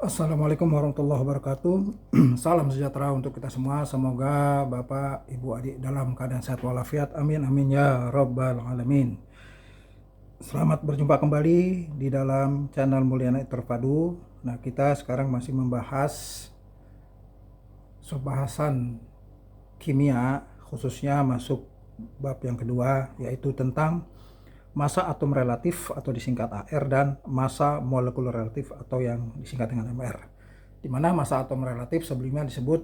Assalamualaikum warahmatullahi wabarakatuh. Salam sejahtera untuk kita semua. Semoga Bapak, Ibu, Adik dalam keadaan sehat walafiat. Amin, amin ya Rabbal Alamin. Selamat berjumpa kembali di dalam channel Mulyana Terpadu. Nah, kita sekarang masih membahas bahasan kimia, khususnya masuk bab yang kedua, yaitu tentang massa atom relatif atau disingkat AR dan massa molekuler relatif atau yang disingkat dengan MR. Di mana massa atom relatif sebelumnya disebut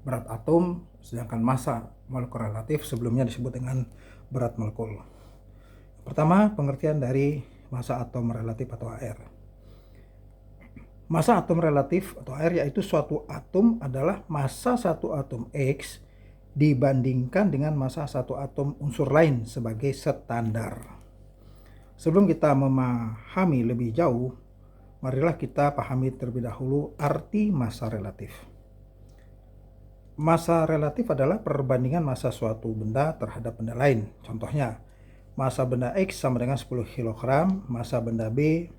berat atom, sedangkan massa molekuler relatif sebelumnya disebut dengan berat molekul. Pertama, pengertian dari massa atom relatif atau AR. Massa atom relatif atau AR yaitu suatu atom adalah massa satu atom X dibandingkan dengan massa satu atom unsur lain sebagai standar. Sebelum kita memahami lebih jauh, marilah kita pahami terlebih dahulu arti massa relatif. Massa relatif adalah perbandingan massa suatu benda terhadap benda lain. Contohnya, massa benda X sama dengan 10 kg, massa benda B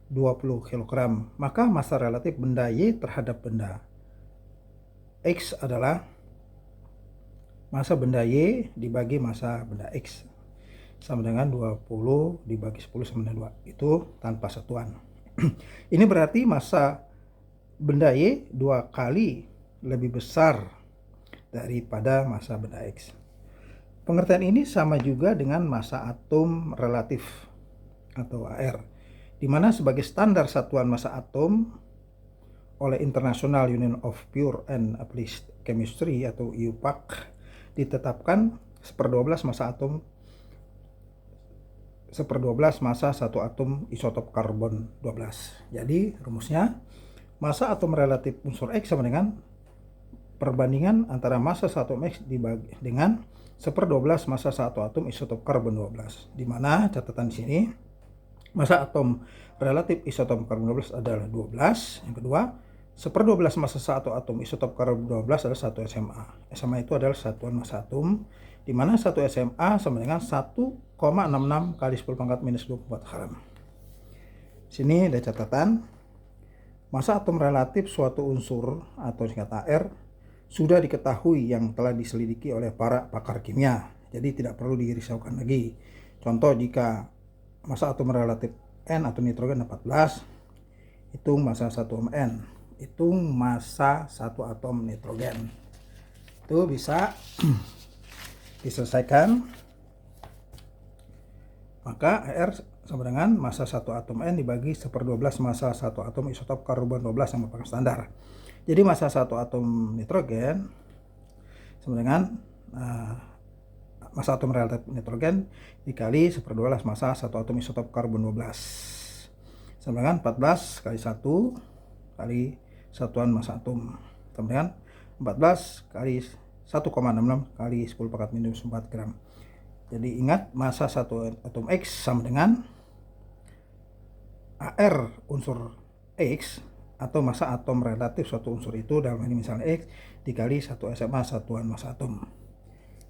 20 kg. Maka massa relatif benda Y terhadap benda X adalah massa benda Y dibagi massa benda X sama dengan 20 dibagi 10 sama dengan 2. Itu tanpa satuan. Ini berarti massa benda Y 2 kali lebih besar daripada massa benda X. Pengertian ini sama juga dengan massa atom relatif atau AR, di mana sebagai standar satuan massa atom oleh International Union of Pure and Applied Chemistry atau IUPAC ditetapkan 1/12 massa atom 1/12 massa satu atom isotop karbon 12. Jadi rumusnya massa atom relatif unsur X sama dengan perbandingan antara massa satu atom X dibagi dengan 1/12 massa satu atom isotop karbon 12. Di mana catatan di sini massa atom relatif isotop karbon 12 adalah 12. Yang kedua, 1/12 massa satu atom isotop karbon 12 adalah 1 SMA. SMA itu adalah satuan massa atom, di mana 1 SMA sama dengan 1,66 kali 10 pangkat minus 24 gram. Sini ada catatan. Massa atom relatif suatu unsur atau singkat AR sudah diketahui yang telah diselidiki oleh para pakar kimia. Jadi tidak perlu dirisaukan lagi. Contoh, jika massa atom relatif N atau nitrogen 14, hitung massa 1 atom N, hitung massa 1 atom nitrogen. Itu bisa diselesaikan. Maka AR sama dengan massa 1 atom N dibagi 1/12 massa 1 atom isotop karbon 12 yang merupakan standar. Jadi massa 1 atom nitrogen sama dengan massa atom relatif nitrogen dikali 1/12 massa 1 atom isotop karbon 12 sama dengan 14 kali 1 kali satuan massa atom sama dengan 14 kali 1,66 kali 10 pangkat minus 4 gram. Jadi ingat, massa satu atom X sama dengan AR unsur X atau massa atom relatif suatu unsur itu, dalam ini misalnya X, dikali 1 SMA satuan massa atom.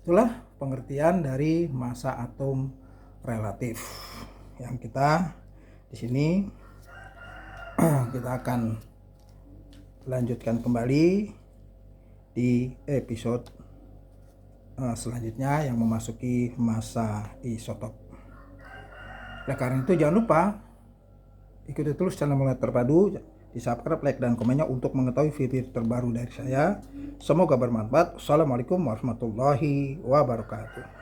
Itulah pengertian dari massa atom relatif yang kita di sini kita akan lanjutkan kembali di episode selanjutnya yang memasuki masa isotop. Oleh karena itu jangan lupa ikuti terus channel Mulyana Terpadu, di subscribe, like, dan komennya untuk mengetahui video terbaru dari saya. Semoga bermanfaat. Assalamualaikum warahmatullahi wabarakatuh.